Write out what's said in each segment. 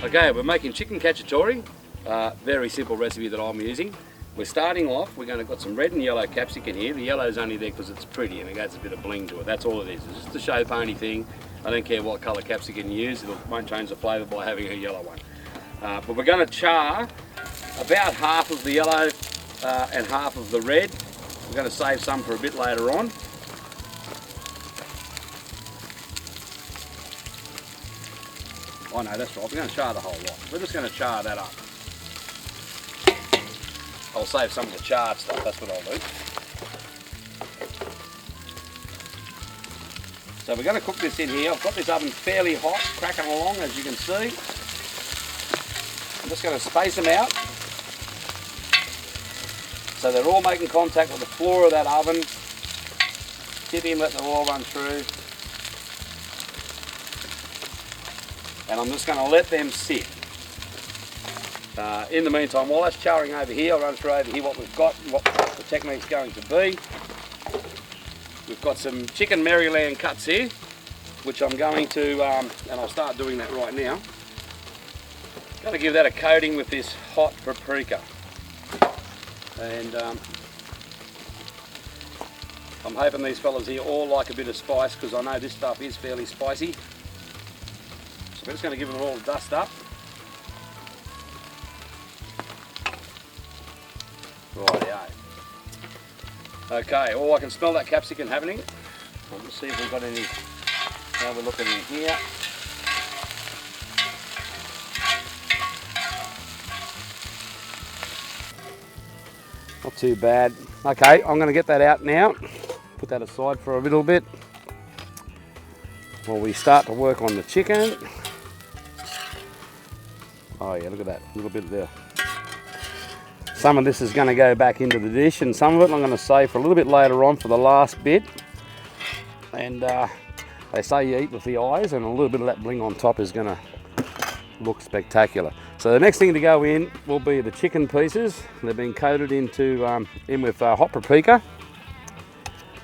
Okay, we're making chicken cacciatore. Very simple recipe that I'm using. We're starting off, we're going to got some red and yellow capsicum here. The yellow's only there because it's pretty and it adds a bit of bling to it. That's all it is. It's just a show pony thing. I don't care what colour capsicum you use. It won't change the flavour by having a yellow one. But we're going to char about half of the yellow and half of the red. We're going to save some for a bit later on. Oh no, that's right, we're going to char the whole lot. We're just going to char that up. I'll save some of the charred stuff, that's what I'll do. So we're going to cook this in here. I've got this oven fairly hot, cracking along as you can see. I'm just going to space them out so they're all making contact with the floor of that oven. Tip in, let the oil run through. And I'm just going to let them sit. In the meantime, while that's charring over here, I'll run through over here what we've got and what the technique's going to be. We've got some chicken Maryland cuts here, which I'm going to, and I'll start doing that right now. Going to give that a coating with this hot paprika. And I'm hoping these fellas here all like a bit of spice because I know this stuff is fairly spicy. So we're just going to give them all a dust up. Rightio. Okay, I can smell that capsicum happening. I'll just see if we've got any. Now we're looking in here. Not too bad. Okay, I'm going to get that out now. Put that aside for a little bit while we start to work on the chicken. Oh yeah, look at that, a little bit there. Some of this is going to go back into the dish and some of it I'm going to save for a little bit later on for the last bit. And they say you eat with the eyes, and a little bit of that bling on top is going to look spectacular. So the next thing to go in will be the chicken pieces. They've been coated in with hot paprika.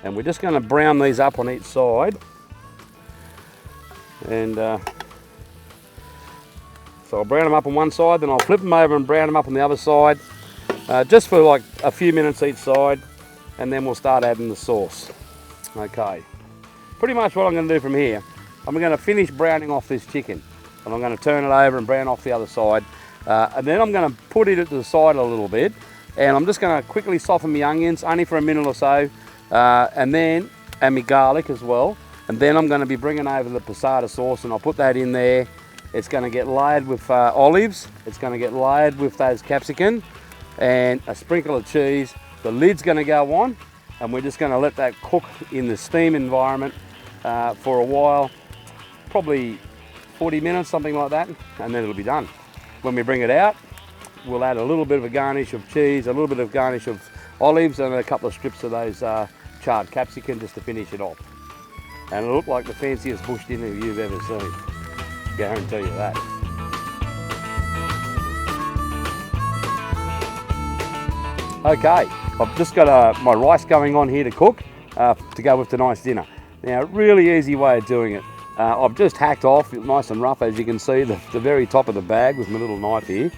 And we're just going to brown these up on each side. And so I'll brown them up on one side, then I'll flip them over and brown them up on the other side. Just for like a few minutes each side, and then we'll start adding the sauce. Okay, pretty much what I'm going to do from here, I'm going to finish browning off this chicken, and I'm going to turn it over and brown off the other side, and then I'm going to put it to the side a little bit, and I'm just going to quickly soften my onions, only for a minute or so, and my garlic as well, and then I'm going to be bringing over the passata sauce, and I'll put that in there. It's going to get layered with olives, it's going to get layered with those capsicum, and a sprinkle of cheese. The lid's going to go on, and we're just going to let that cook in the steam environment for a while, probably 40 minutes, something like that, and then it'll be done. When we bring it out, we'll add a little bit of a garnish of cheese, a little bit of garnish of olives, and a couple of strips of those charred capsicum just to finish it off. And it'll look like the fanciest bush dinner you've ever seen. Guarantee you that. Okay, I've just got my rice going on here to cook to go with tonight's dinner. Now, really easy way of doing it. I've just hacked off, nice and rough, as you can see, the very top of the bag with my little knife here.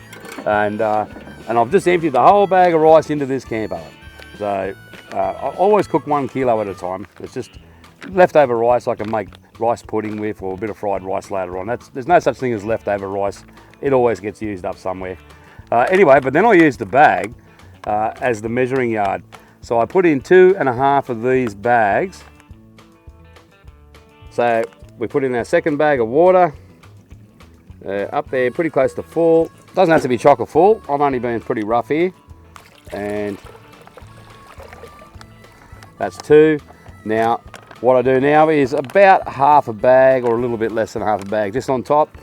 And I've just emptied the whole bag of rice into this camp oven. So I always cook 1 kilo at a time. It's just leftover rice I can make rice pudding with, or a bit of fried rice later on. There's no such thing as leftover rice. It always gets used up somewhere. Anyway, but then I use the bag as the measuring yard. So I put in 2.5 of these bags. So we put in our second bag of water, up there pretty close to full. Doesn't have to be chocker full, I'm only being pretty rough here. And that's 2. Now what I do now is about half a bag, or a little bit less than half a bag, just on top,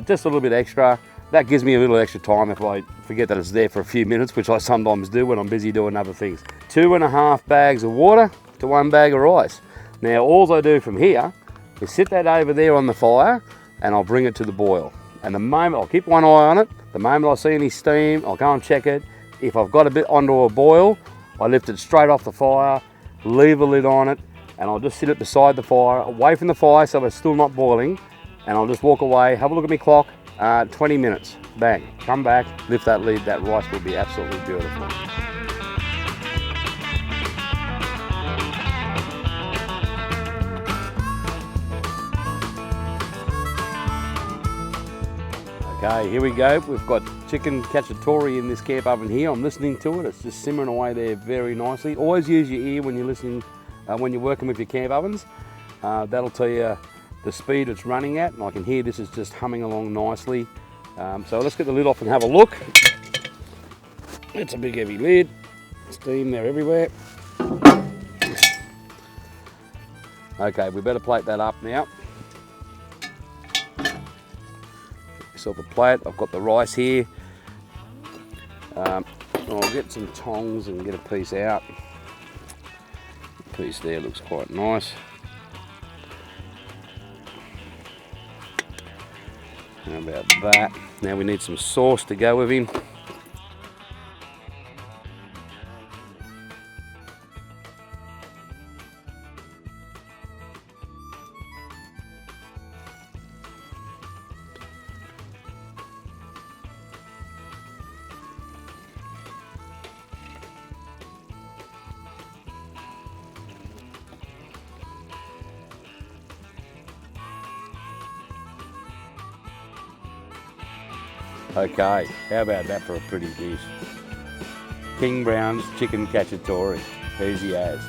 just a little bit extra. That gives me a little extra time if I forget that it's there for a few minutes, which I sometimes do when I'm busy doing other things. 2.5 bags of water to 1 bag of rice. Now all I do from here is sit that over there on the fire, and I'll bring it to the boil. And the moment, I'll keep one eye on it, the moment I see any steam, I'll go and check it. If I've got a bit onto a boil, I lift it straight off the fire, leave a lid on it, and I'll just sit it beside the fire, away from the fire so it's still not boiling, and I'll just walk away, have a look at my clock, 20 minutes. Bang. Come back, lift that lid. That rice will be absolutely beautiful. Okay, here we go. We've got chicken cacciatore in this camp oven here. I'm listening to it. It's just simmering away there very nicely. Always use your ear when you're listening, when you're working with your camp ovens. That'll tell you the speed it's running at, and I can hear this is just humming along nicely. So let's get the lid off and have a look. It's a big heavy lid. Steam there everywhere. Okay, we better plate that up now. Yourself a plate. I've got the rice here. I'll get some tongs and get a piece out. The piece there looks quite nice. How about that? Now we need some sauce to go with him. Okay, how about that for a pretty dish? King Brown's chicken cacciatore, easy as.